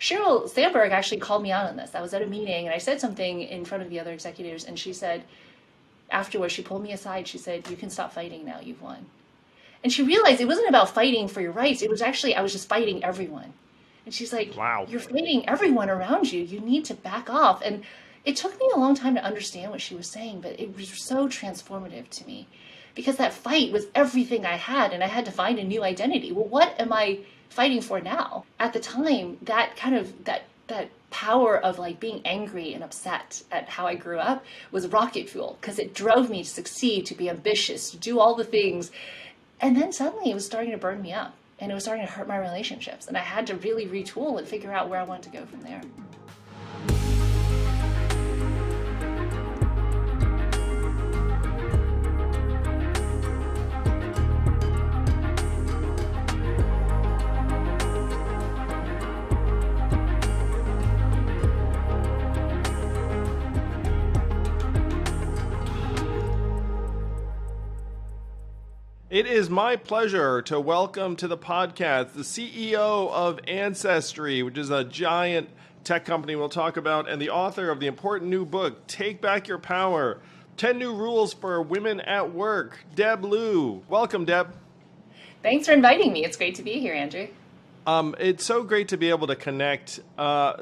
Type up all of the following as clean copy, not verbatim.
Sheryl Sandberg actually called me out on this. I was at a meeting and I said something in front of the other executives, and she said, afterwards, she pulled me aside. She said, "You can stop fighting now. You've won." And she realized it wasn't about fighting for your rights. It was actually, I was just fighting everyone. And she's like, Wow. "You're fighting everyone around you. You need to back off." And it took me a long time to understand what she was saying, but it was so transformative to me because that fight was everything I had, and I had to find a new identity. Well, what am I fighting for now? At the time, that kind of, that power of like being angry and upset at how I grew up was rocket fuel because it drove me to succeed, to be ambitious, to do all the things. And then suddenly it was starting to burn me up and it was starting to hurt my relationships. And I had to really retool and figure out where I wanted to go from there. It is my pleasure to welcome to the podcast the CEO of Ancestry, which is a giant tech company we'll talk about, and the author of the important new book, Take Back Your Power, 10 New Rules for Women at Work, Deb Liu. Welcome, Deb. Thanks for inviting me. It's great to be here, Andrew. It's so great to be able to connect.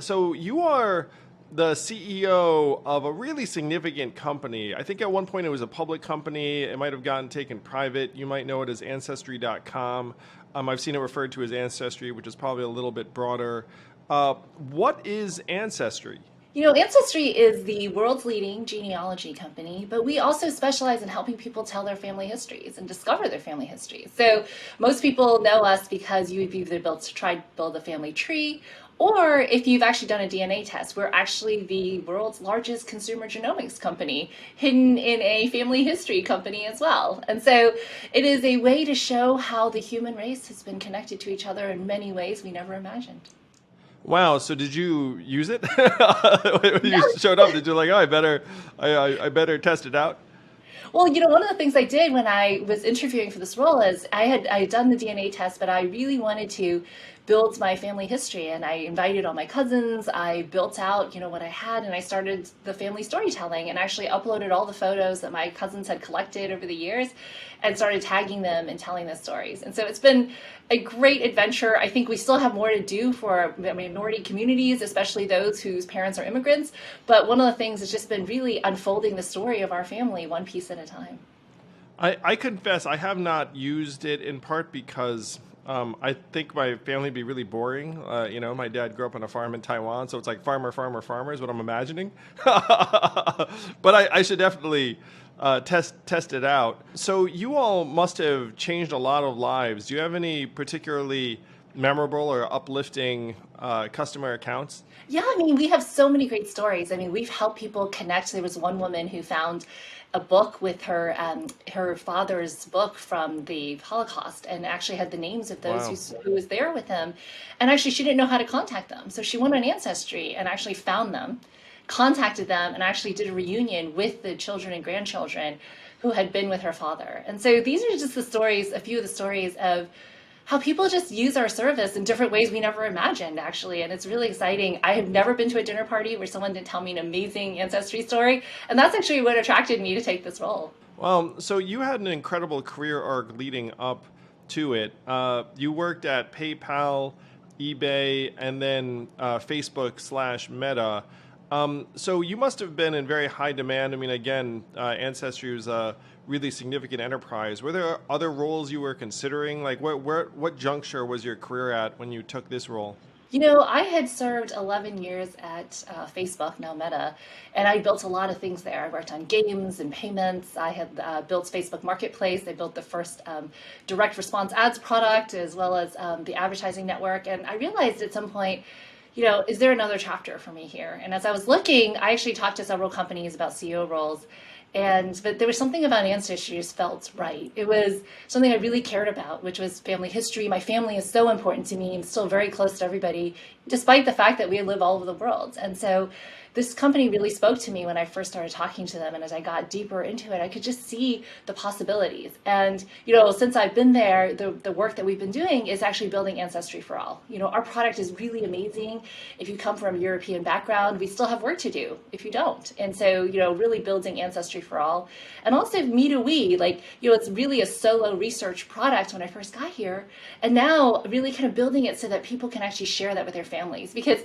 So you are the CEO of a really significant company. I think at one point it was a public company. It might have gotten taken private. You might know it as Ancestry.com. I've seen it referred to as Ancestry, which is probably a little bit broader. What is Ancestry? You know, Ancestry is the world's leading genealogy company, but we also specialize in helping people tell their family histories and discover their family histories. So most people know us because you've either tried to build a family tree, or if you've actually done a DNA test. We're actually the world's largest consumer genomics company, hidden in a family history company as well. And so it is a way to show how the human race has been connected to each other in many ways we never imagined. Wow. So did you use it? When you showed up, did you like, oh, I better test it out? Well, you know, one of the things I did when I was interviewing for this role is I had done the DNA test, but I really wanted to build my family history, and I invited all my cousins. I built out, you know, what I had, and I started the family storytelling and actually uploaded all the photos that my cousins had collected over the years and started tagging them and telling the stories. And so it's been a great adventure. I think we still have more to do for minority communities, especially those whose parents are immigrants. But one of the things has just been really unfolding the story of our family one piece at a time. I confess I have not used it, in part because I think my family would be really boring. You know, my dad grew up on a farm in Taiwan, so it's like farmer, farmer, farmer is what I'm imagining. But I should definitely test it out. So you all must have changed a lot of lives. Do you have any particularly memorable or uplifting customer accounts? Yeah, I mean, we have so many great stories. I mean, we've helped people connect. There was one woman who found a book with her father's book from the Holocaust, and actually had the names of those Wow. who was there with him. And actually, she didn't know how to contact them, so she went on Ancestry and actually found them, contacted them, and actually did a reunion with the children and grandchildren who had been with her father. And so these are just the stories, a few of the stories of how people just use our service in different ways we never imagined, actually. And it's really exciting. I have never been to a dinner party where someone didn't tell me an amazing Ancestry story. And that's actually what attracted me to take this role. Well, so you had an incredible career arc leading up to it. You worked at PayPal, eBay, and then Facebook/Meta. So you must have been in very high demand. I mean, again, Ancestry was a really significant enterprise. Were there other roles you were considering? Like, what juncture was your career at when you took this role? You know, I had served 11 years at Facebook, now Meta, and I built a lot of things there. I worked on games and payments. I had built Facebook Marketplace. I built the first direct response ads product, as well as the advertising network. And I realized at some point, you know, is there another chapter for me here? And as I was looking, I actually talked to several companies about CEO roles. But there was something about Ancestry just felt right. It was something I really cared about, which was family history. My family is so important to me and still very close to everybody, despite the fact that we live all over the world. And so this company really spoke to me when I first started talking to them. And as I got deeper into it, I could just see the possibilities. And, since I've been there, the work that we've been doing is actually building Ancestry for All. Our product is really amazing. If you come from a European background, we still have work to do if you don't. And so, really building Ancestry for All. And also Me to We, it's really a solo research product when I first got here. And now really kind of building it so that people can actually share that with their families. Because,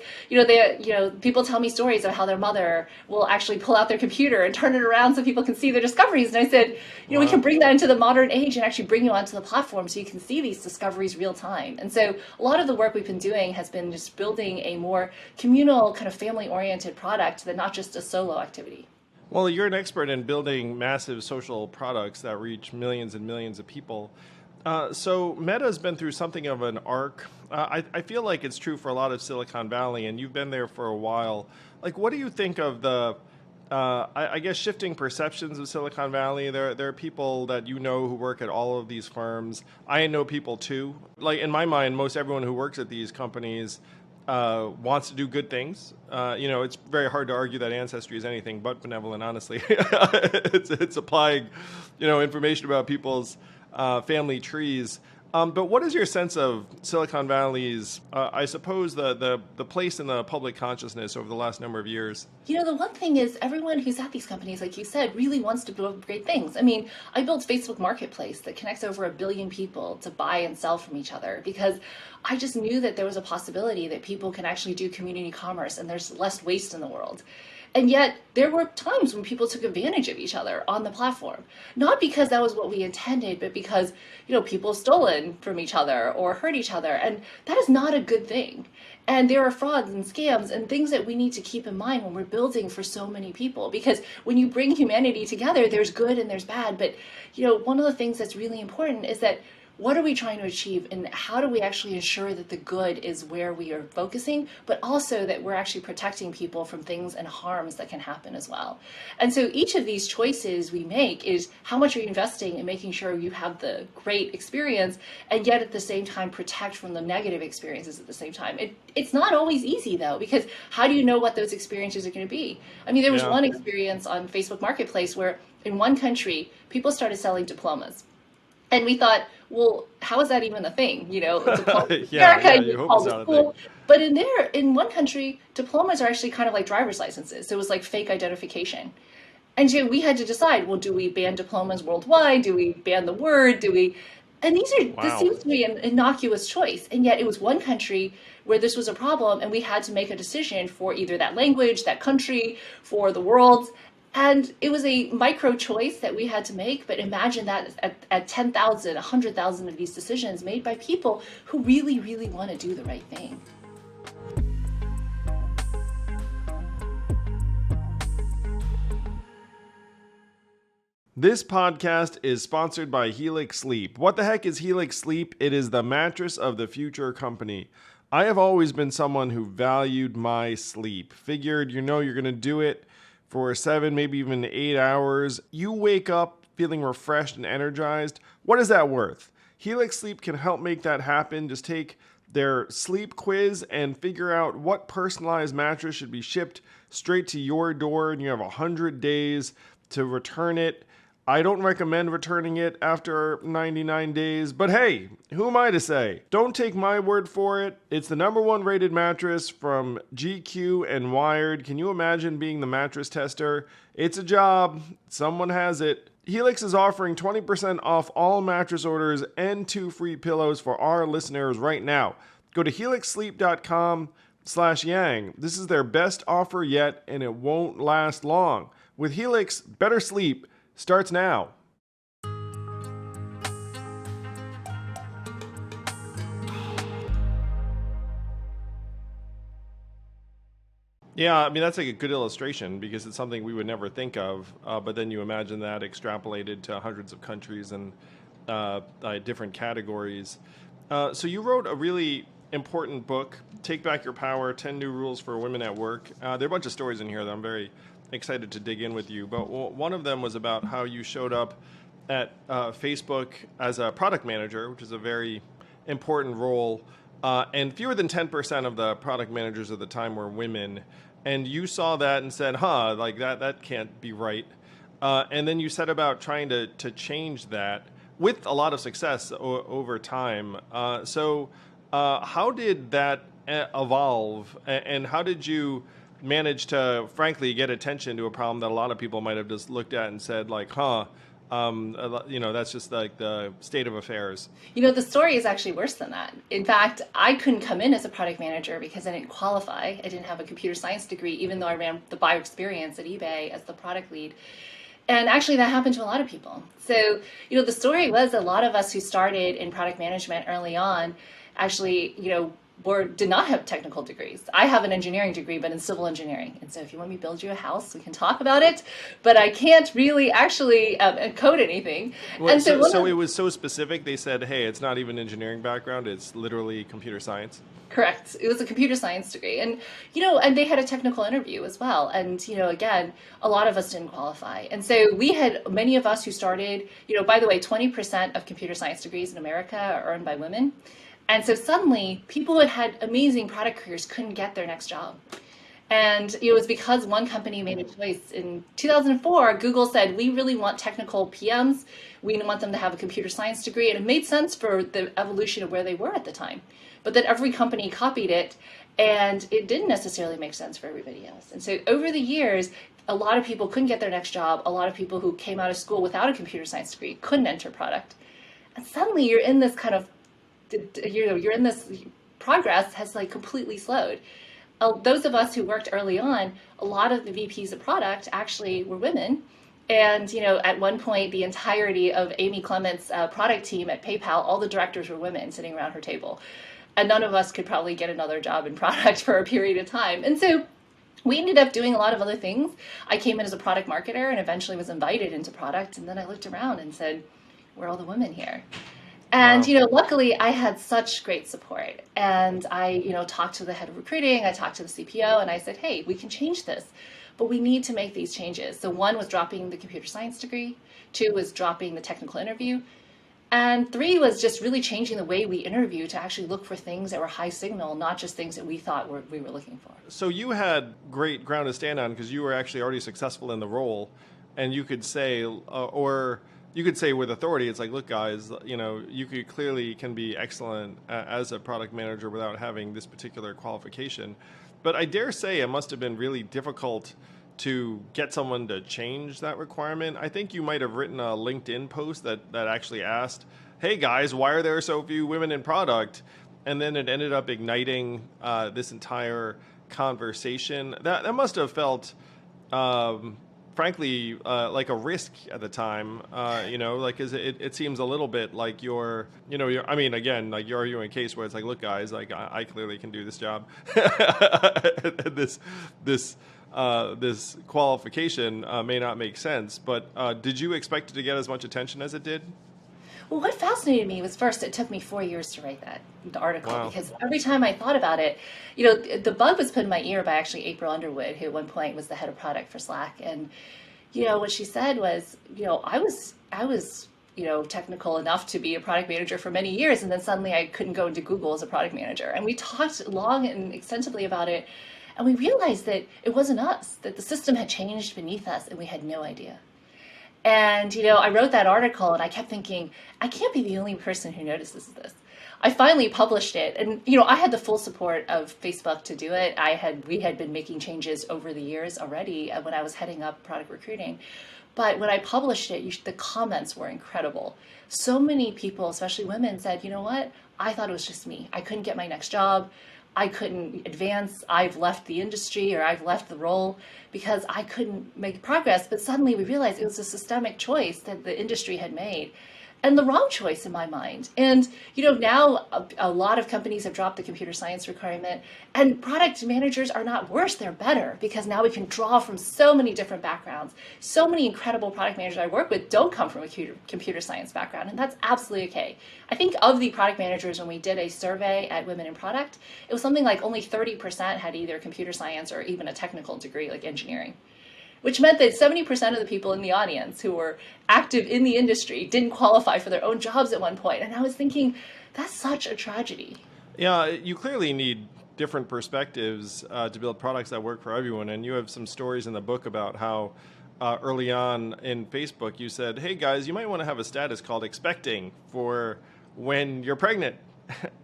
people tell me stories of how their mother will actually pull out their computer and turn it around so people can see their discoveries. And I said, we can bring that into the modern age and actually bring you onto the platform so you can see these discoveries real time. And so a lot of the work we've been doing has been just building a more communal, kind of family-oriented product than not just a solo activity. Well, you're an expert in building massive social products that reach millions and millions of people. So Meta's been through something of an arc. I feel like it's true for a lot of Silicon Valley, and you've been there for a while. What do you think of the, I guess, shifting perceptions of Silicon Valley? There are people that who work at all of these firms. I know people too. In my mind, most everyone who works at these companies wants to do good things. It's very hard to argue that Ancestry is anything but benevolent, honestly. it's applying, information about people's family trees. But what is your sense of Silicon Valley's, I suppose, the place in the public consciousness over the last number of years? The one thing is everyone who's at these companies, like you said, really wants to build great things. I mean, I built Facebook Marketplace that connects over 1 billion people to buy and sell from each other because I just knew that there was a possibility that people can actually do community commerce and there's less waste in the world. And yet there were times when people took advantage of each other on the platform, not because that was what we intended, but because, people stolen from each other or hurt each other. And that is not a good thing. And there are frauds and scams and things that we need to keep in mind when we're building for so many people, because when you bring humanity together, there's good and there's bad. But, one of the things that's really important is that what are we trying to achieve and how do we actually ensure that the good is where we are focusing, but also that we're actually protecting people from things and harms that can happen as well. And so each of these choices we make is how much are you investing in making sure you have the great experience and yet at the same time protect from the negative experiences at the same time. It's not always easy though, because how do you know what those experiences are going to be? I mean, there was one experience on Facebook Marketplace where in one country, people started selling diplomas. And we thought, well, how is that even a thing? Diplomas in America, you call it school. But in one country, diplomas are actually kind of like driver's licenses. So it was like fake identification. And we had to decide, well, do we ban diplomas worldwide? Do we ban the word? And this seems to be an innocuous choice. And yet it was one country where this was a problem. And we had to make a decision for either that language, that country, for the world. And it was a micro choice that we had to make, but imagine that at 10,000, 100,000 of these decisions made by people who really, really want to do the right thing. This podcast is sponsored by Helix Sleep. What the heck is Helix Sleep? It is the mattress of the future company. I have always been someone who valued my sleep. Figured, you're going to do it for 7, maybe even 8 hours. You wake up feeling refreshed and energized. What is that worth? Helix Sleep can help make that happen. Just take their sleep quiz and figure out what personalized mattress should be shipped straight to your door, and you have 100 days to return it. I don't recommend returning it after 99 days, but hey, who am I to say? Don't take my word for it. It's the #1 rated mattress from GQ and Wired. Can you imagine being the mattress tester? It's a job. Someone has it. Helix is offering 20% off all mattress orders and 2 free pillows for our listeners right now. Go to helixsleep.com/yang. This is their best offer yet, and it won't last long. With Helix, better sleep starts now. Yeah, I mean, that's like a good illustration because it's something we would never think of. But then you imagine that extrapolated to hundreds of countries and different categories. So you wrote a really important book, Take Back Your Power, 10 New Rules for Women at Work. There are a bunch of stories in here that I'm very excited to dig in with you. But one of them was about how you showed up at Facebook as a product manager, which is a very important role. And fewer than 10% of the product managers at the time were women. And you saw that and said, like that can't be right. And then you set about trying to change that with a lot of success over time. So how did that evolve? And how did you manage to, frankly, get attention to a problem that a lot of people might have just looked at and said, like, that's just like the state of affairs? The story is actually worse than that. In fact, I couldn't come in as a product manager because I didn't qualify. I didn't have a computer science degree, even though I ran the buyer experience at eBay as the product lead. And actually, that happened to a lot of people. So, the story was a lot of us who started in product management early on actually, did not have technical degrees. I have an engineering degree, but in civil engineering. And so if you want me to build you a house, we can talk about it, but I can't really actually code anything. Well, so it was so specific, they said, hey, it's not even engineering background, it's literally computer science? Correct. It was a computer science degree. And, and they had a technical interview as well. And, again, a lot of us didn't qualify. And so we had many of us who started, by the way, 20% of computer science degrees in America are earned by women. And so suddenly, people who had amazing product careers couldn't get their next job. And it was because one company made a choice. In 2004, Google said, we really want technical PMs. We want them to have a computer science degree. And it made sense for the evolution of where they were at the time. But then every company copied it, and it didn't necessarily make sense for everybody else. And so over the years, a lot of people couldn't get their next job. A lot of people who came out of school without a computer science degree couldn't enter product. And suddenly, you're in this kind of you're in this progress has like completely slowed. Those of us who worked early on, a lot of the VPs of product actually were women. And, at one point, the entirety of Amy Clement's product team at PayPal, all the directors were women sitting around her table. And none of us could probably get another job in product for a period of time. And so we ended up doing a lot of other things. I came in as a product marketer and eventually was invited into product. And then I looked around and said, where are all the women here? And, Wow. Luckily I had such great support. And I, talked to the head of recruiting, I talked to the CPO, and I said, hey, we can change this, but we need to make these changes. So one was dropping the computer science degree, 2 was dropping the technical interview, and 3 was just really changing the way we interview to actually look for things that were high signal, not just things that we thought we were looking for. So you had great ground to stand on because you were actually already successful in the role, and you could say, or you could say with authority, it's like, look, guys, you can be excellent as a product manager without having this particular qualification. But I dare say it must have been really difficult to get someone to change that requirement. I think you might have written a LinkedIn post that actually asked, hey guys, why are there so few women in product? And then it ended up igniting this entire conversation. That must have felt frankly, like a risk at the time, cause it seems a little bit like again, like you're arguing a case where it's like, look, guys, like I clearly can do this job. This qualification may not make sense, but did you expect it to get as much attention as it did? Well, what fascinated me was first, it took me 4 years to write the article. Wow. Because every time I thought about it, the bug was put in my ear by actually April Underwood, who at one point was the head of product for Slack. And, what she said was, I was technical enough to be a product manager for many years. And then suddenly I couldn't go into Google as a product manager. And we talked long and extensively about it. And we realized that it wasn't us, that the system had changed beneath us and we had no idea. And, I wrote that article and I kept thinking, I can't be the only person who notices this. I finally published it. And, I had the full support of Facebook to do it. We had been making changes over the years already when I was heading up product recruiting. But when I published it, the comments were incredible. So many people, especially women, said, you know what? I thought it was just me. I couldn't get my next job. I couldn't advance. I've left the industry or I've left the role because I couldn't make progress. But suddenly we realized it was a systemic choice that the industry had made. And the wrong choice in my mind. And, now a lot of companies have dropped the computer science requirement, and product managers are not worse, they're better, because now we can draw from so many different backgrounds. So many incredible product managers I work with don't come from a computer science background, and that's absolutely okay. I think of the product managers, when we did a survey at Women in Product, it was something like only 30% had either computer science or even a technical degree like engineering. which meant that 70% of the people in the audience who were active in the industry didn't qualify for their own jobs at one point. And I was thinking, that's such a tragedy. Yeah, you clearly need different perspectives to build products that work for everyone. And you have some stories in the book about how early on in Facebook you said, hey guys, you might want to have a status called expecting for when you're pregnant.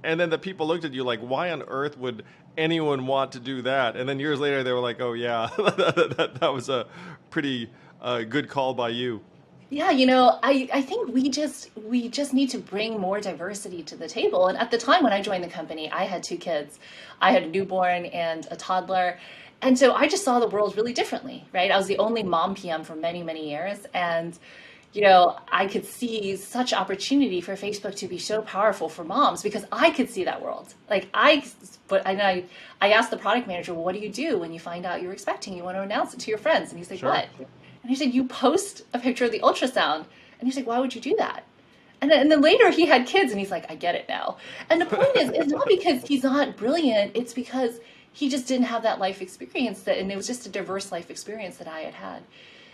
And then the people looked at you like, why on earth would anyone want to do that? And then years later they were like, oh yeah, that was a pretty good call by you. Yeah, I think we just need to bring more diversity to the table. And at the time when I joined the company, I had two kids. I had a newborn and a toddler. And so I just saw the world really differently, right? I was the only mom PM for many, many years. And, I could see such opportunity for Facebook to be so powerful for moms because I could see that world. I asked the product manager, well, what do you do when you find out you're expecting? You want to announce it to your friends. And he's like, Sure. what? And he said, you post a picture of the ultrasound. And he's like, why would you do that? And then later he had kids and he's like, I get it now. And the point is, it's not because he's not brilliant. It's because he just didn't have that life experience and it was just a diverse life experience that I had had.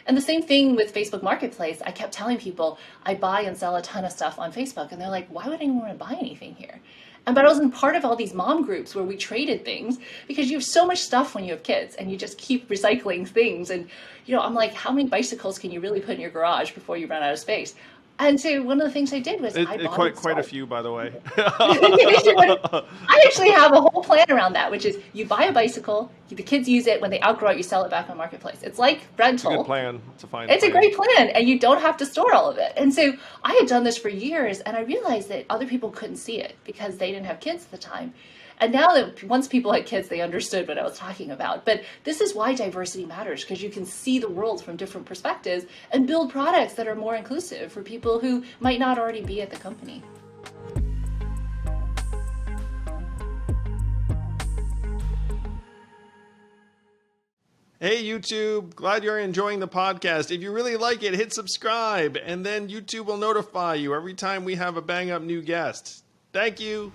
And the same thing with Facebook Marketplace. I kept telling people I buy and sell a ton of stuff on Facebook. And they're like, why would anyone want to buy anything here? But I was in part of all these mom groups where we traded things because you have so much stuff when you have kids and you just keep recycling things. And, I'm like, how many bicycles can you really put in your garage before you run out of space? And so one of the things I did was I bought quite a few, by the way. I actually have a whole plan around that, which is you buy a bicycle, the kids use it, when they outgrow it, you sell it back on Marketplace. It's like rental. It's a good plan. It's a great plan, and you don't have to store all of it. And so I had done this for years, and I realized that other people couldn't see it because they didn't have kids at the time. And now that once people had kids, they understood what I was talking about. But this is why diversity matters, because you can see the world from different perspectives and build products that are more inclusive for people who might not already be at the company. Hey YouTube, glad you're enjoying the podcast. If you really like it, hit subscribe, and then YouTube will notify you every time we have a bang up new guest. Thank you.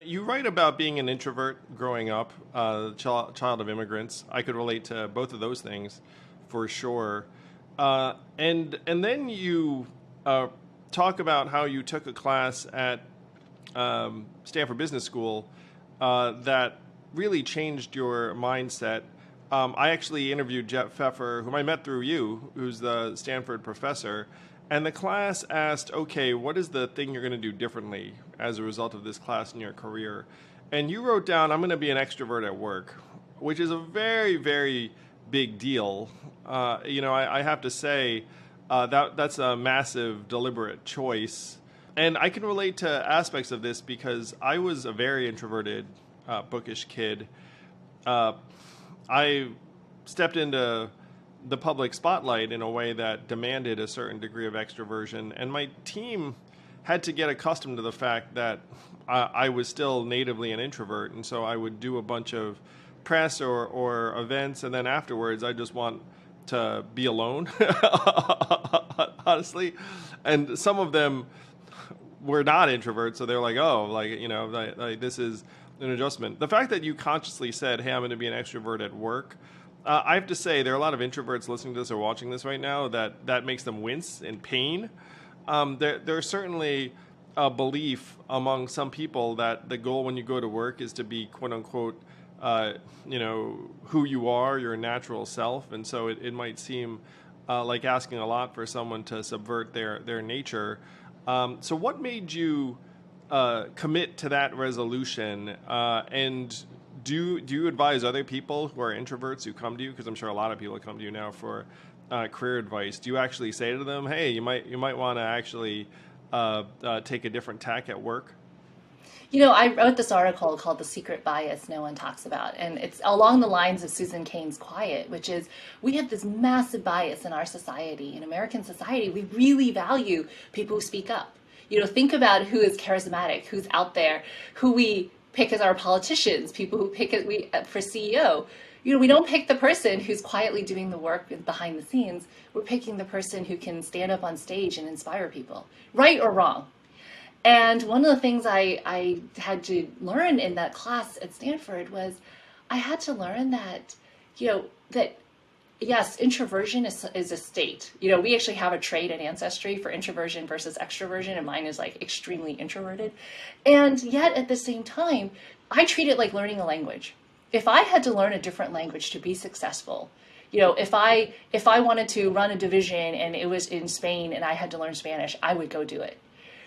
You write about being an introvert growing up, child of immigrants. I could relate to both of those things for sure. And then you talk about how you took a class at Stanford Business School that really changed your mindset. I actually interviewed Jeff Pfeffer, whom I met through you, who's the Stanford professor. And the class asked, okay, what is the thing you're going to do differently as a result of this class in your career? And you wrote down, I'm going to be an extrovert at work, which is a very, very big deal. I have to say that's a massive, deliberate choice. And I can relate to aspects of this because I was a very introverted, bookish kid. I stepped into the public spotlight in a way that demanded a certain degree of extroversion. And my team had to get accustomed to the fact that I was still natively an introvert. And so I would do a bunch of press or events. And then afterwards, I just want to be alone, honestly. And some of them were not introverts. So they're like, this is an adjustment. The fact that you consciously said, hey, I'm going to be an extrovert at work, I have to say, there are a lot of introverts listening to this or watching this right now that makes them wince in pain. There's certainly a belief among some people that the goal when you go to work is to be, quote unquote, who you are, your natural self. And so it might seem like asking a lot for someone to subvert their nature. So what made you commit to that resolution? And do you advise other people who are introverts who come to you? Because I'm sure a lot of people come to you now for career advice. Do you actually say to them, hey, you might want to actually take a different tack at work? I wrote this article called The Secret Bias No One Talks About, and it's along the lines of Susan Cain's Quiet, which is we have this massive bias in our society. In American society, we really value people who speak up. Think about who is charismatic, who's out there, who we pick as our politicians, people who pick for CEO. We don't pick the person who's quietly doing the work behind the scenes. We're picking the person who can stand up on stage and inspire people, right or wrong. And one of the things I had to learn in that class at Stanford was I had to learn that, that yes, introversion is a state. We actually have a trait in Ancestry for introversion versus extroversion, and mine is like extremely introverted. And yet at the same time, I treat it like learning a language. If I had to learn a different language to be successful, if I wanted to run a division and it was in Spain and I had to learn Spanish, I would go do it.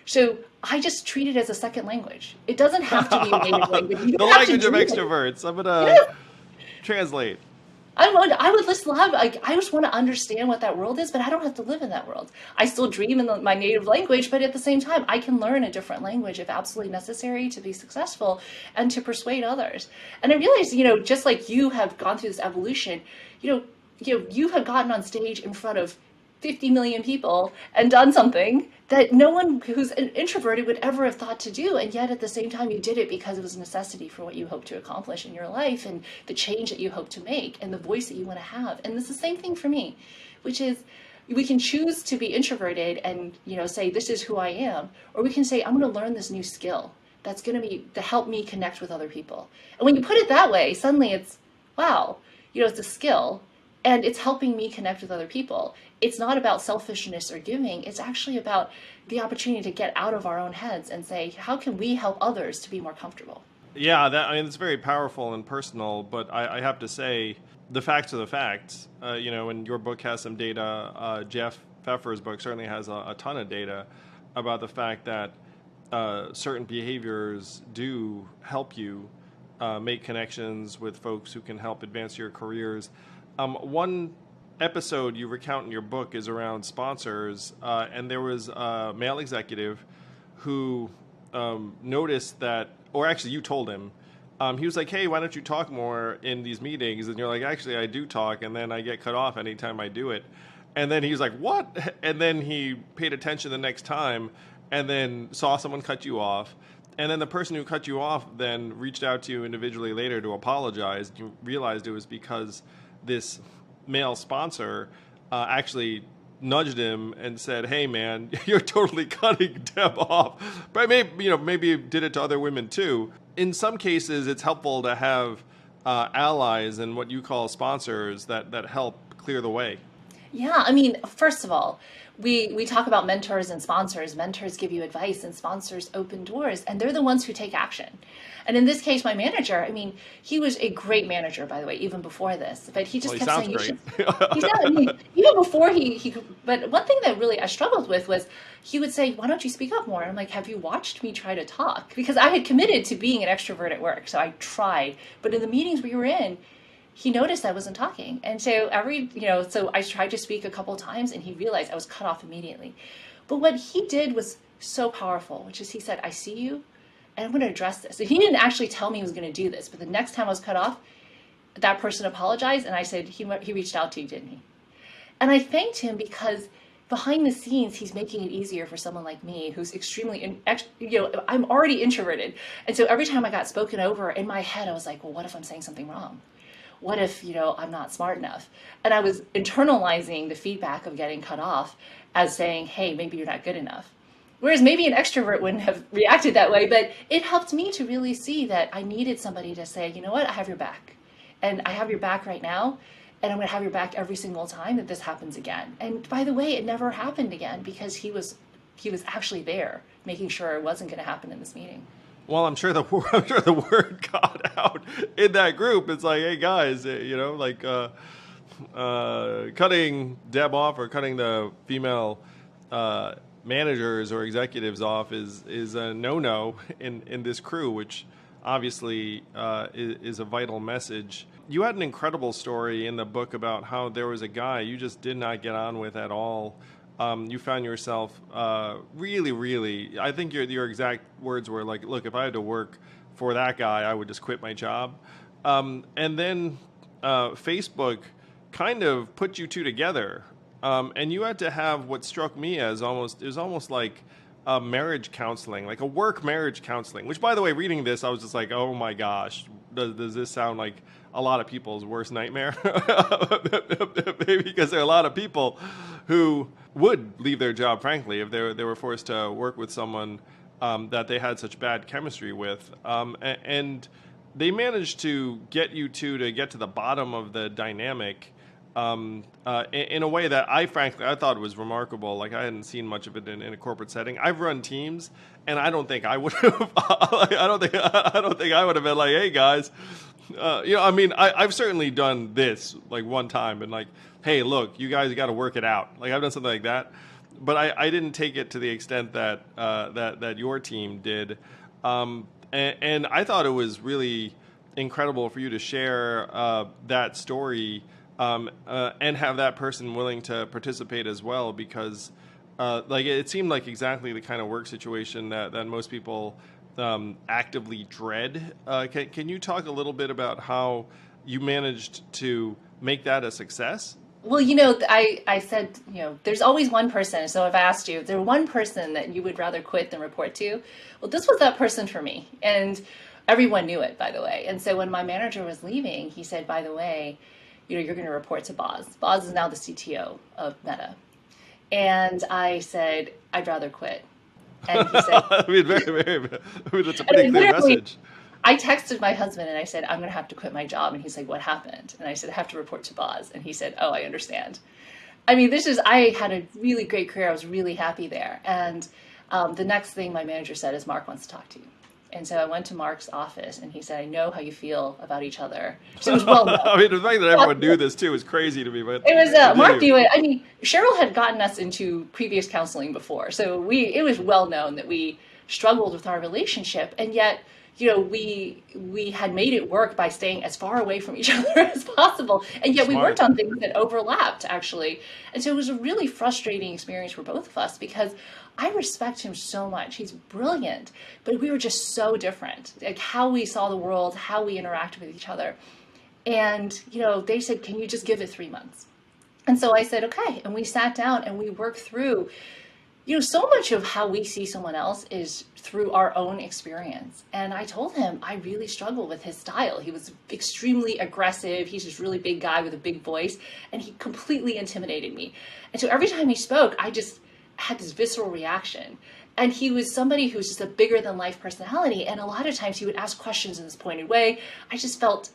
So I just treat it as a second language. It doesn't have to be a native language. You The don't have to language of do it. extroverts. I'm Yeah. gonna translate. I would just love, like, I just want to understand what that world is, but I don't have to live in that world. I still dream in my native language, but at the same time, I can learn a different language if absolutely necessary to be successful and to persuade others. And I realized, just like you have gone through this evolution, you have gotten on stage in front of 50 million people and done something that no one who's introverted would ever have thought to do. And yet at the same time, you did it because it was a necessity for what you hope to accomplish in your life and the change that you hope to make and the voice that you want to have. And it's the same thing for me, which is we can choose to be introverted and, say, this is who I am, or we can say, I'm going to learn this new skill that's going to be to help me connect with other people. And when you put it that way, suddenly it's, wow, it's a skill. And it's helping me connect with other people. It's not about selfishness or giving. It's actually about the opportunity to get out of our own heads and say, how can we help others to be more comfortable? Yeah, it's very powerful and personal. But I have to say, the facts are the facts. And your book has some data. Jeff Pfeffer's book certainly has a ton of data about the fact that certain behaviors do help you make connections with folks who can help advance your careers. One episode you recount in your book is around sponsors, and there was a male executive who noticed that, or actually you told him, he was like, hey, why don't you talk more in these meetings? And you're like, actually, I do talk, and then I get cut off anytime I do it. And then he was like, what? And then he paid attention the next time and then saw someone cut you off. And then the person who cut you off then reached out to you individually later to apologize. You realized it was because this male sponsor actually nudged him and said, hey man, you're totally cutting Deb off. But maybe did it to other women too. In some cases, it's helpful to have allies and what you call sponsors that help clear the way. Yeah, first of all, we talk about mentors and sponsors. Mentors give you advice and sponsors open doors, and they're the ones who take action. And in this case, my manager, he was a great manager, by the way, even before this, but he just kept saying, even before he, but one thing that really I struggled with was he would say, why don't you speak up more? And I'm like, have you watched me try to talk? Because I had committed to being an extrovert at work, so I tried. But in the meetings we were in, he noticed I wasn't talking. And so so I tried to speak a couple of times and he realized I was cut off immediately. But what he did was so powerful, which is he said, I see you and I'm going to address this. And he didn't actually tell me he was going to do this, but the next time I was cut off, that person apologized and I said, he reached out to you, didn't he? And I thanked him because behind the scenes, he's making it easier for someone like me who's extremely, I'm already introverted. And so every time I got spoken over in my head, I was like, well, what if I'm saying something wrong? What if, I'm not smart enough? And I was internalizing the feedback of getting cut off as saying, hey, maybe you're not good enough. Whereas maybe an extrovert wouldn't have reacted that way, but it helped me to really see that I needed somebody to say, you know what, I have your back. And I have your back right now, and I'm going to have your back every single time that this happens again. And by the way, it never happened again because he was actually there, making sure it wasn't going to happen in this meeting. Well, I'm sure the word got out in that group. It's like, hey guys, cutting Deb off or cutting the female managers or executives off is a no-no in this crew, which obviously is a vital message. You had an incredible story in the book about how there was a guy you just did not get on with at all. You found yourself really, really, I think your exact words were like, look, if I had to work for that guy, I would just quit my job. And then Facebook kind of put you two together. And you had to have what struck me as it was almost like a marriage counseling, like a work marriage counseling, which, by the way, reading this, I was just like, oh my gosh, does this sound like a lot of people's worst nightmare? Maybe because there are a lot of people who would leave their job, frankly, if they were forced to work with someone that they had such bad chemistry with, and they managed to get you two to get to the bottom of the dynamic in a way that I thought was remarkable. Like, I hadn't seen much of it in a corporate setting. I've run teams, and I don't think I would have. I don't think I would have been like, "Hey guys, I mean, I've certainly done this like one time, and like, hey, look, you guys got to work it out." Like, I've done something like that, but I didn't take it to the extent that that your team did, and I thought it was really incredible for you to share that story. And have that person willing to participate as well, because like it seemed like exactly the kind of work situation that most people actively dread. Can you talk a little bit about how you managed to make that a success? Well, I said, there's always one person. So if I asked you, if there's one person that you would rather quit than report to, well, this was that person for me. And everyone knew it, by the way. And so when my manager was leaving, he said, by the way, you're going to report to Boz. Boz is now the CTO of Meta. And I said, I'd rather quit. And he said, I mean, that's a pretty clear message. I texted my husband and I said, I'm going to have to quit my job. And he's like, what happened? And I said, I have to report to Boz. And he said, oh, I understand. I mean, I had a really great career. I was really happy there. And the next thing my manager said is, Mark wants to talk to you. And so I went to Mark's office, and he said, I know how you feel about each other. So it was well known. I mean, the fact that everyone knew this, too, is crazy to me. But it was, Mark knew it. I mean, Cheryl had gotten us into previous counseling before. So it was well known that we struggled with our relationship. And yet, we had made it work by staying as far away from each other as possible. And yet we worked on things that overlapped, actually. And so it was a really frustrating experience for both of us, because I respect him so much. He's brilliant, but we were just so different, like how we saw the world, how we interacted with each other. And, they said, can you just give it 3 months? And so I said, okay. And we sat down and we worked through, so much of how we see someone else is through our own experience. And I told him I really struggled with his style. He was extremely aggressive. He's this really big guy with a big voice, and he completely intimidated me. And so every time he spoke, I just had this visceral reaction. And he was somebody who's just a bigger than life personality. And a lot of times he would ask questions in this pointed way. I just felt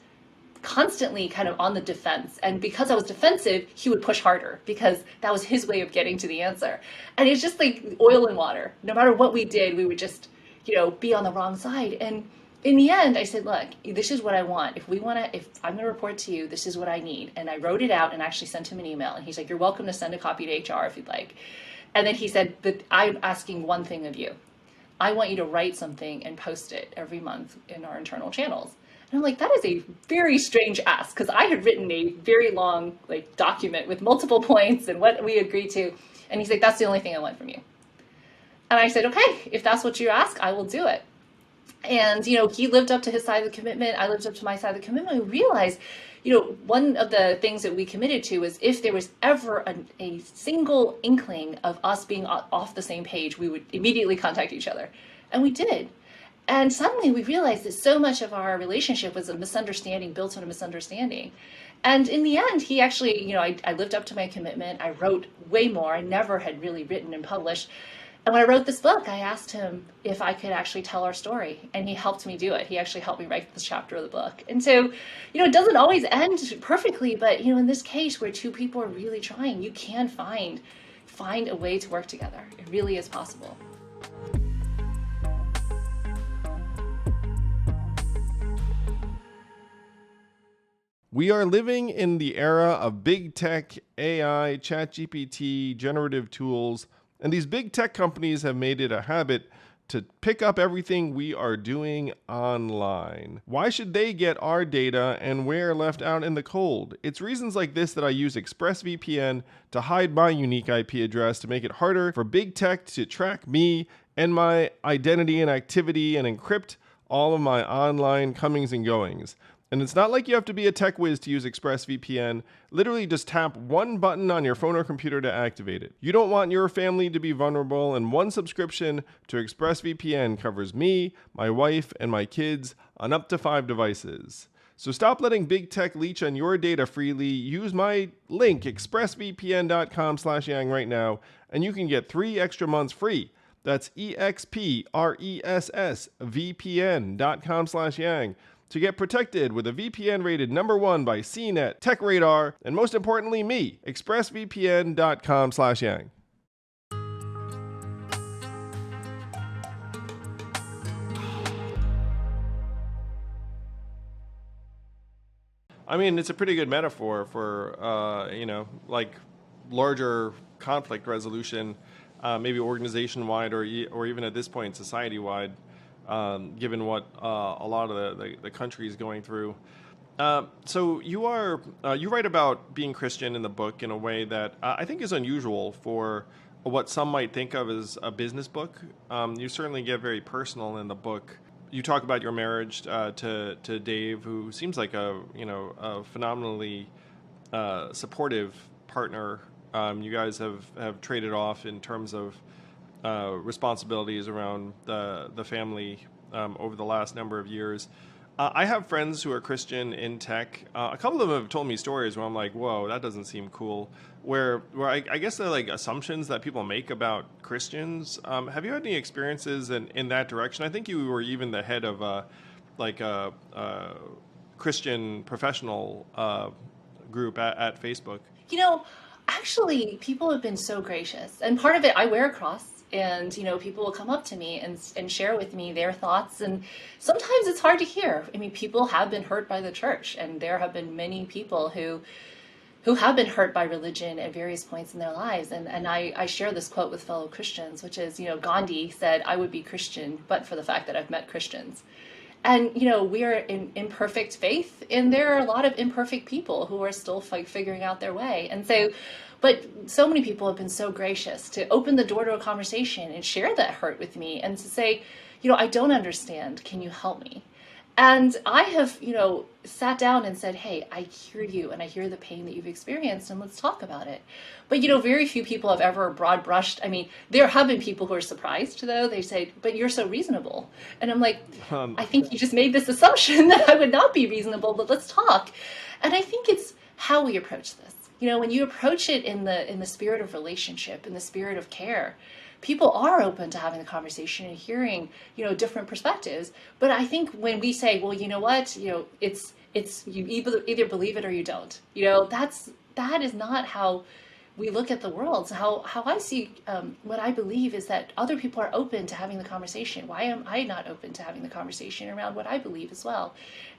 constantly kind of on the defense. And because I was defensive, he would push harder, because that was his way of getting to the answer. And it's just like oil and water. No matter what we did, we would just, be on the wrong side. And in the end, I said, look, this is what I want. If I'm going to report to you, this is what I need. And I wrote it out and actually sent him an email. And he's like, you're welcome to send a copy to HR if you'd like. And then he said, but I'm asking one thing of you. I want you to write something and post it every month in our internal channels. And I'm like, that is a very strange ask, because I had written a very long document with multiple points and what we agreed to. And he's like, that's the only thing I want from you. And I said, okay, if that's what you ask, I will do it. And, he lived up to his side of the commitment. I lived up to my side of the commitment. We realized, one of the things that we committed to was, if there was ever a single inkling of us being off the same page, we would immediately contact each other. And we did. And suddenly we realized that so much of our relationship was a misunderstanding built on a misunderstanding. And in the end, he actually, I lived up to my commitment. I wrote way more. I never had really written and published. And when I wrote this book, I asked him if I could actually tell our story, and he helped me do it. He actually helped me write this chapter of the book. And so, it doesn't always end perfectly, but, in this case where two people are really trying, you can find a way to work together. It really is possible. We are living in the era of big tech, AI, ChatGPT, generative tools, and these big tech companies have made it a habit to pick up everything we are doing online. Why should they get our data and we're left out in the cold? It's reasons like this that I use ExpressVPN to hide my unique IP address to make it harder for big tech to track me and my identity and activity and encrypt all of my online comings and goings. And it's not like you have to be a tech whiz to use ExpressVPN. Literally just tap one button on your phone or computer to activate it. You don't want your family to be vulnerable, and one subscription to ExpressVPN covers me, my wife, and my kids on up to 5 devices. So stop letting big tech leech on your data freely. Use my link, expressvpn.com/yang right now, and you can get 3 extra months free. That's expressvpn.com/yang to get protected with a VPN rated #1 by CNET, TechRadar, and most importantly me, expressvpn.com/yang. I mean, it's a pretty good metaphor for, like larger conflict resolution, maybe organization-wide or even at this point society-wide, given what a lot of the country is going through. So you write about being Christian in the book in a way that I think is unusual for what some might think of as a business book. You certainly get very personal in the book. You talk about your marriage to Dave, who seems like a phenomenally supportive partner. You guys have traded off in terms of responsibilities around the family over the last number of years. I have friends who are Christian in tech. A couple of them have told me stories where I'm like, whoa, that doesn't seem cool. Where I guess they're like assumptions that people make about Christians. Have you had any experiences in that direction? I think you were even the head of a Christian professional group at Facebook. You know, actually, people have been so gracious. And part of it, I wear a cross. And, people will come up to me and share with me their thoughts. And sometimes it's hard to hear. I mean, people have been hurt by the church. And there have been many people who have been hurt by religion at various points in their lives. And I share this quote with fellow Christians, which is, Gandhi said, "I would be Christian, but for the fact that I've met Christians." And, we are in imperfect faith, and there are a lot of imperfect people who are still figuring out their way. And so, but so many people have been so gracious to open the door to a conversation and share that hurt with me and to say, I don't understand. Can you help me? And I have, sat down and said, hey, I hear you and I hear the pain that you've experienced and let's talk about it. But, very few people have ever broad brushed. I mean, there have been people who are surprised, though. They say, but you're so reasonable. And I'm like, I think you just made this assumption that I would not be reasonable, but let's talk. And I think it's how we approach this. When you approach it in the spirit of relationship, in the spirit of care, people are open to having the conversation and hearing, different perspectives. But I think when we say, well, you know what, it's you either believe it or you don't. That is not how we look at the world. So how I see what I believe is that other people are open to having the conversation. Why am I not open to having the conversation around what I believe as well?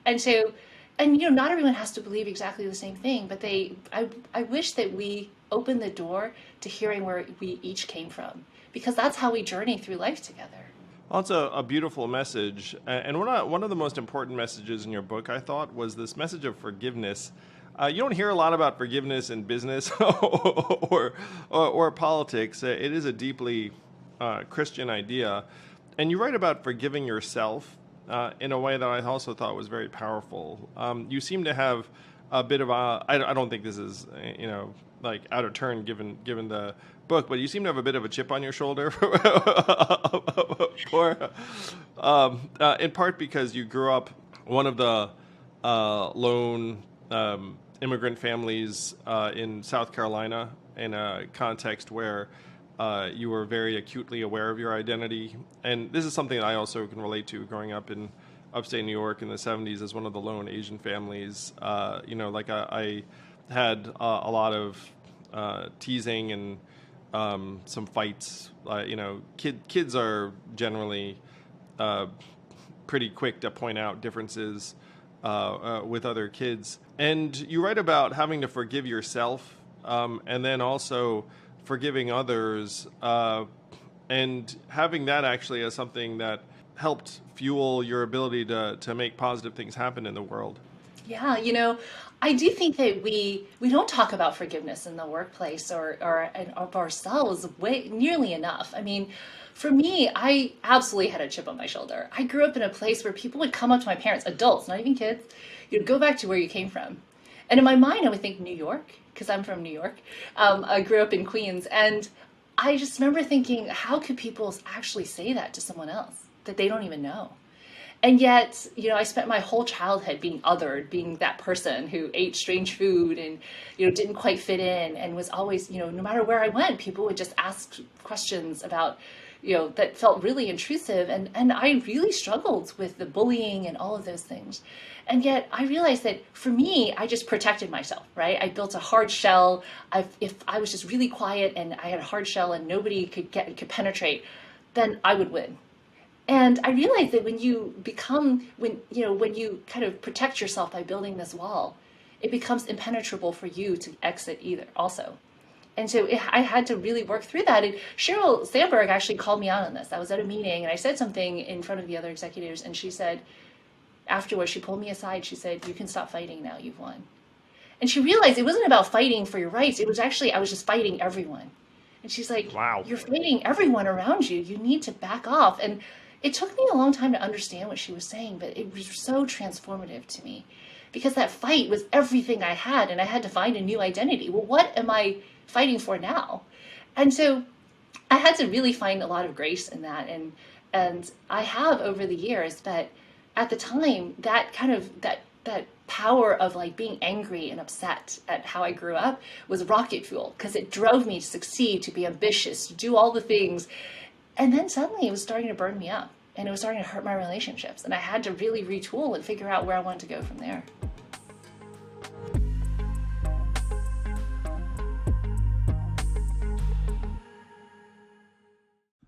And so, not everyone has to believe exactly the same thing, but I wish that we open the door to hearing where we each came from, because that's how we journey through life together. Well, it's a beautiful message. And one of the most important messages in your book, I thought, was this message of forgiveness. You don't hear a lot about forgiveness in business or politics. It is a deeply Christian idea. And you write about forgiving yourself in a way that I also thought was very powerful. You seem to have a bit of I don't think this is, like out of turn given the book, but you seem to have a bit of a chip on your shoulder in part because you grew up one of the lone immigrant families in South Carolina in a context where you were very acutely aware of your identity. And this is something that I also can relate to growing up in upstate New York in the 70s as one of the lone Asian families. I had a lot of teasing and some fights. Kids are generally pretty quick to point out differences with other kids. And you write about having to forgive yourself and then also forgiving others and having that actually as something that helped fuel your ability to make positive things happen in the world. Yeah, I do think that we don't talk about forgiveness in the workplace or of ourselves nearly enough. I mean, for me, I absolutely had a chip on my shoulder. I grew up in a place where people would come up to my parents, adults, not even kids. You'd go back to where you came from. And in my mind, I would think New York, because I'm from New York. I grew up in Queens. And I just remember thinking, how could people actually say that to someone else that they don't even know? And yet, I spent my whole childhood being othered, being that person who ate strange food and, didn't quite fit in and was always, no matter where I went, people would just ask questions about, that felt really intrusive. And I really struggled with the bullying and all of those things. And yet I realized that for me, I just protected myself, right? I built a hard shell. If I was just really quiet and I had a hard shell and nobody could penetrate, then I would win. And I realized that when you kind of protect yourself by building this wall, it becomes impenetrable for you to exit either also. And so I had to really work through that. And Sheryl Sandberg actually called me out on this. I was at a meeting and I said something in front of the other executives, and she said, afterwards, she pulled me aside. She said, "You can stop fighting now. You've won." And she realized it wasn't about fighting for your rights. It was actually, I was just fighting everyone. And she's like, Wow. "You're fighting everyone around you. You need to back off." And it took me a long time to understand what she was saying, but it was so transformative to me because that fight was everything I had, and I had to find a new identity. Well, what am I fighting for now? And so I had to really find a lot of grace in that. And I have over the years, but at the time, that kind of that power of like being angry and upset at how I grew up was rocket fuel, because it drove me to succeed, to be ambitious, to do all the things. And then suddenly it was starting to burn me up, and it was starting to hurt my relationships. And I had to really retool and figure out where I wanted to go from there.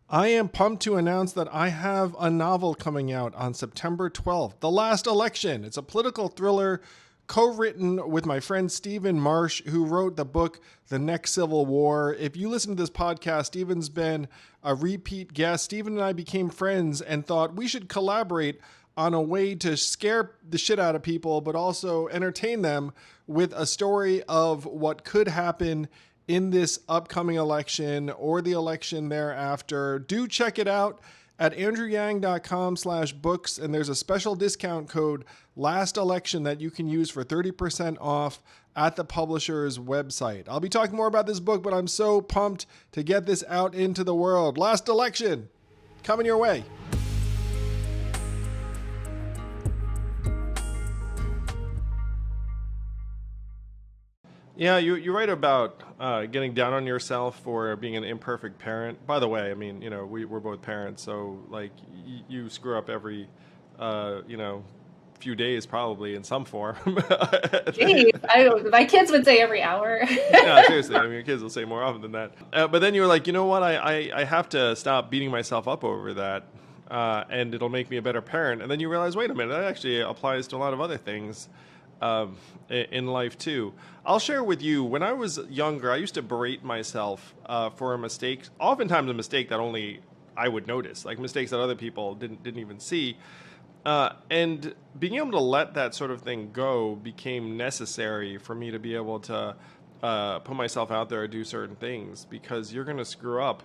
I am pumped to announce that I have a novel coming out on September 12th, The Last Election. It's a political thriller co-written with my friend Stephen Marsh, who wrote the book The Next Civil War. If you listen to this podcast, Stephen's been a repeat guest. Stephen and I became friends and thought we should collaborate on a way to scare the shit out of people, but also entertain them with a story of what could happen in this upcoming election or the election thereafter. Do check it out at andrewyang.com/books, and there's a special discount code Last Election that you can use for 30% off at the publisher's website. I'll be talking more about this book, but I'm so pumped to get this out into the world. Last Election, coming your way. Yeah, you write about getting down on yourself for being an imperfect parent. By the way, I mean, we're both parents, so like you screw up every, few days probably in some form. Geez, my kids would say every hour. Yeah, seriously. I mean, your kids will say more often than that. But then you were like, you know what? I have to stop beating myself up over that, and it'll make me a better parent. And then you realize, wait a minute, that actually applies to a lot of other things in life too. I'll share with you, when I was younger, I used to berate myself for a mistake, oftentimes a mistake that only I would notice, like mistakes that other people didn't even see. And being able to let that sort of thing go became necessary for me to be able to put myself out there and do certain things, because you're going to screw up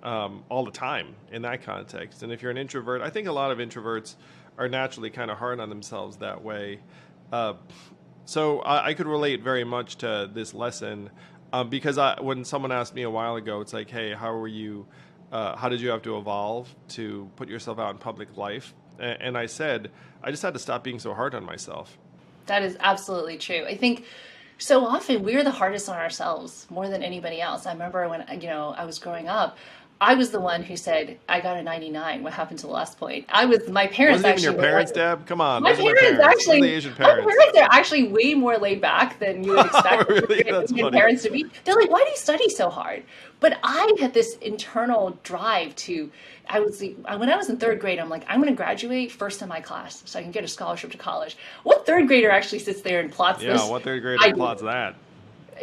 all the time in that context. And if you're an introvert, I think a lot of introverts are naturally kind of hard on themselves that way. So I could relate very much to this lesson because when someone asked me a while ago, it's like, hey, how did you have to evolve to put yourself out in public life? And I said, I just had to stop being so hard on myself. That is absolutely true. I think so often we're the hardest on ourselves more than anybody else. I remember when, I was growing up, I was the one who said, I got a 99. What happened to the last point? My parents wasn't actually. Even your parents, Deb? Come on. My parents actually. The Asian parents. My parents are actually way more laid back than you would expect Really? That's Indian funny. parents to be. They're like, why do you study so hard? But I had this internal drive to. When I was in third grade, I'm like, I'm going to graduate first in my class so I can get a scholarship to college. What third grader actually sits there and plots this? Yeah, what third grader plots that?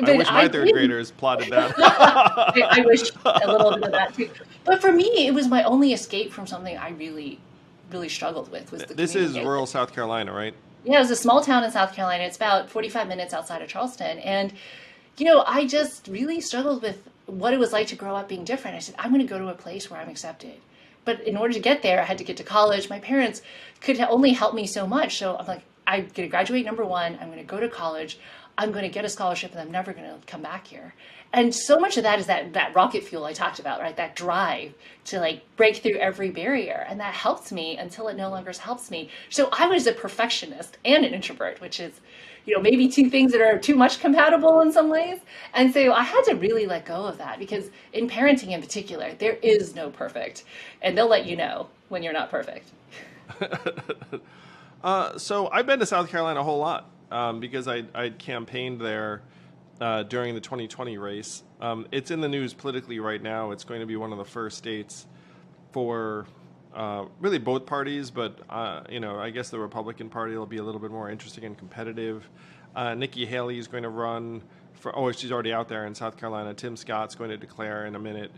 But I wish my third graders plotted that. I wish a little bit of that too. But for me, it was my only escape from something I really, really struggled with. This is rural South Carolina, right? Yeah, it was a small town in South Carolina. It's about 45 minutes outside of Charleston. And, I just really struggled with what it was like to grow up being different. I said, I'm going to go to a place where I'm accepted. But in order to get there, I had to get to college. My parents could only help me so much. So I'm like, I'm going to graduate number one. I'm going to go to college. I'm going to get a scholarship and I'm never going to come back here. And so much of that is that rocket fuel I talked about, right? That drive to like break through every barrier. And that helped me until it no longer helps me. So I was a perfectionist and an introvert, which is, maybe two things that are too much compatible in some ways. And so I had to really let go of that, because in parenting in particular, there is no perfect. And they'll let you know when you're not perfect. So I've been to South Carolina a whole lot because I campaigned there during the 2020 race. It's in the news politically right now. It's going to be one of the first states for really both parties, but I guess the Republican Party will be a little bit more interesting and competitive. Nikki Haley is going to run for. Oh, she's already out there in South Carolina. Tim Scott's going to declare in a minute,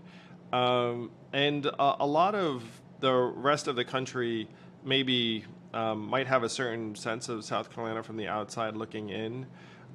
and a lot of the rest of the country maybe might have a certain sense of South Carolina from the outside looking in.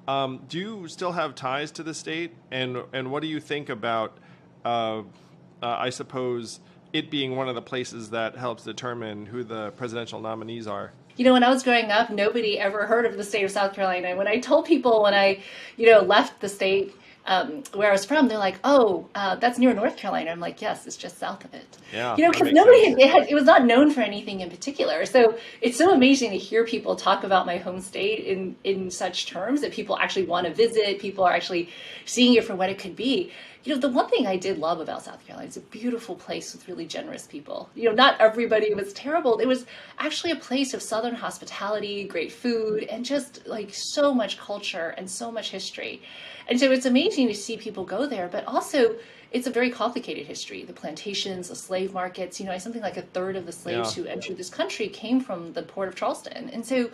Do you still have ties to the state, and what do you think about? I suppose it being one of the places that helps determine who the presidential nominees are. When I was growing up, nobody ever heard of the state of South Carolina. When I told people when I, left the state where I was from, they're like, "Oh, that's near North Carolina." I'm like, "Yes, it's just south of it." Yeah, Because nobody it was not known for anything in particular. So it's so amazing to hear people talk about my home state in such terms that people actually want to visit. People are actually seeing it for what it could be. The one thing I did love about South Carolina, it's a beautiful place with really generous people. Not everybody was terrible. It was actually a place of Southern hospitality, great food, and just like so much culture and so much history. And so it's amazing to see people go there, but also it's a very complicated history. The plantations, the slave markets, something like a third of the slaves who entered this country came from the port of Charleston. And so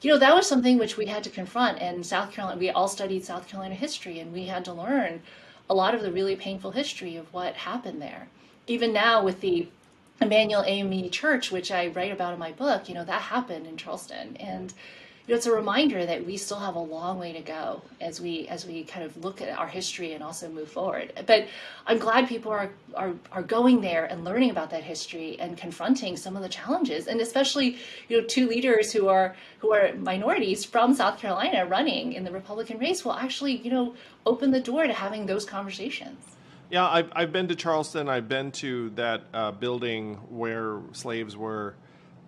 that was something which we had to confront. And South Carolina, we all studied South Carolina history, and we had to learn a lot of the really painful history of what happened there. Even now with the Emmanuel AME Church, which I write about in my book, that happened in Charleston. And it's a reminder that we still have a long way to go as we kind of look at our history and also move forward. But I'm glad people are going there and learning about that history and confronting some of the challenges, and especially two leaders who are minorities from South Carolina running in the Republican race will actually open the door to having those conversations. Yeah, I've been to Charleston. I've been to that building where slaves were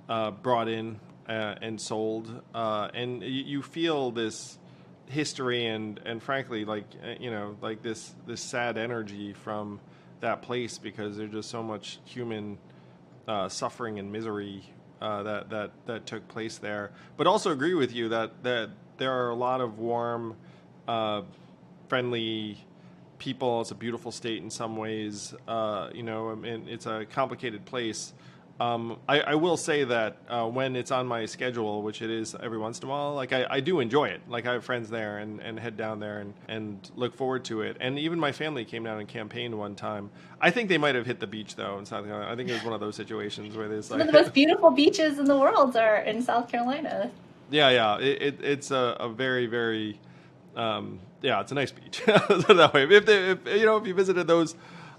brought in and sold, and you feel this history and frankly like this sad energy from that place, because there's just so much human suffering and misery that took place there. But also agree with you that there are a lot of warm, friendly people. It's a beautiful state in some ways, and it's a complicated place. I will say that when it's on my schedule, which it is every once in a while, like I do enjoy it. Like I have friends there and head down there and look forward to it. And even my family came down and campaigned one time. I think they might have hit the beach though in South Carolina. I think it was one of those situations where there's Some of the most beautiful beaches in the world are in South Carolina. Yeah. It's a very, very it's a nice beach. That way, if you visited those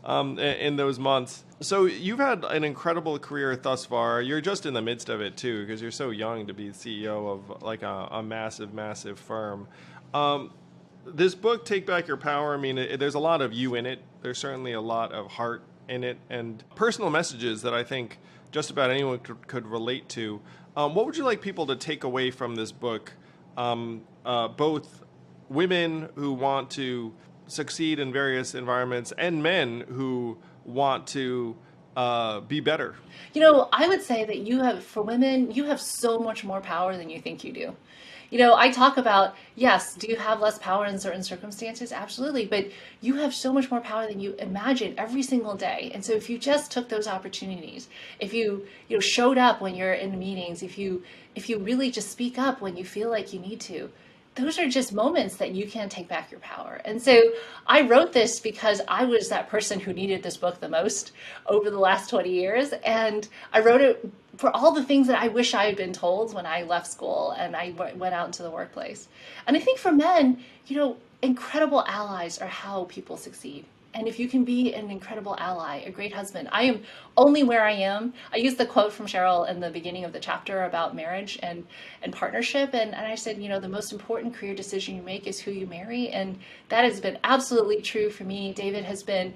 in those months. So you've had an incredible career thus far. You're just in the midst of it too, because you're so young to be CEO of like a massive, massive firm. This book, Take Back Your Power, I mean, there's a lot of you in it. There's certainly a lot of heart in it and personal messages that I think just about anyone could relate to. What would you like people to take away from this book? Both women who want to succeed in various environments and men who want to be better. I would say that for women, you have so much more power than you think you do. I talk about, yes, do you have less power in certain circumstances? Absolutely. But you have so much more power than you imagine every single day. And so if you just took those opportunities, if you showed up when you're in meetings, if you really just speak up when you feel like you need to, those are just moments that you can take back your power. And so I wrote this because I was that person who needed this book the most over the last 20 years. And I wrote it for all the things that I wish I had been told when I left school and I went out into the workplace. And I think for men, incredible allies are how people succeed. And if you can be an incredible ally, a great husband, I am only where I am. I used the quote from Cheryl in the beginning of the chapter about marriage and partnership. And I said, you know, the most important career decision you make is who you marry. And that has been absolutely true for me. David has been,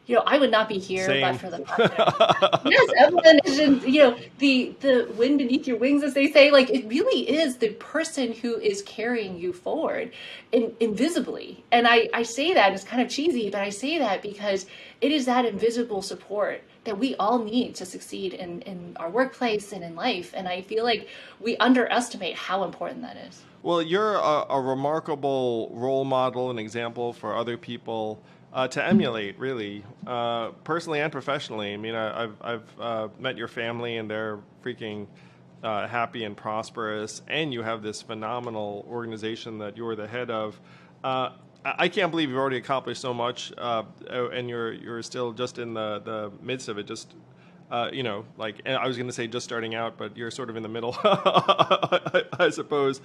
you know, I would not be here but Same. for the fact that yes, Evelyn is in, you know, the wind beneath your wings, as they say. Like, it really is the person who is carrying you forward invisibly. And I say that, it's kind of cheesy, but I say that because it is that invisible support that we all need to succeed in our workplace and in life. And I feel like we underestimate how important that is. Well, you're a remarkable role model and example for other people to emulate, really, personally and professionally. I mean, I've met your family, and they're freaking happy and prosperous, and you have this phenomenal organization that you're the head of. I can't believe you've already accomplished so much, and you're still just in the midst of it. Just you know, like, and I was going to say just starting out, but you're sort of in the middle, I suppose.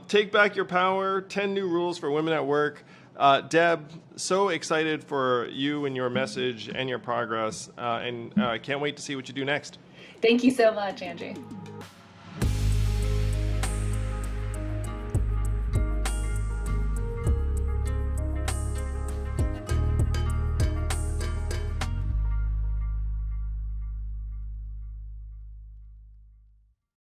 Take back your power, 10 new rules for women at work. Deb, so excited for you and your message and your progress, and can't wait to see what you do next. Thank you so much, Angie.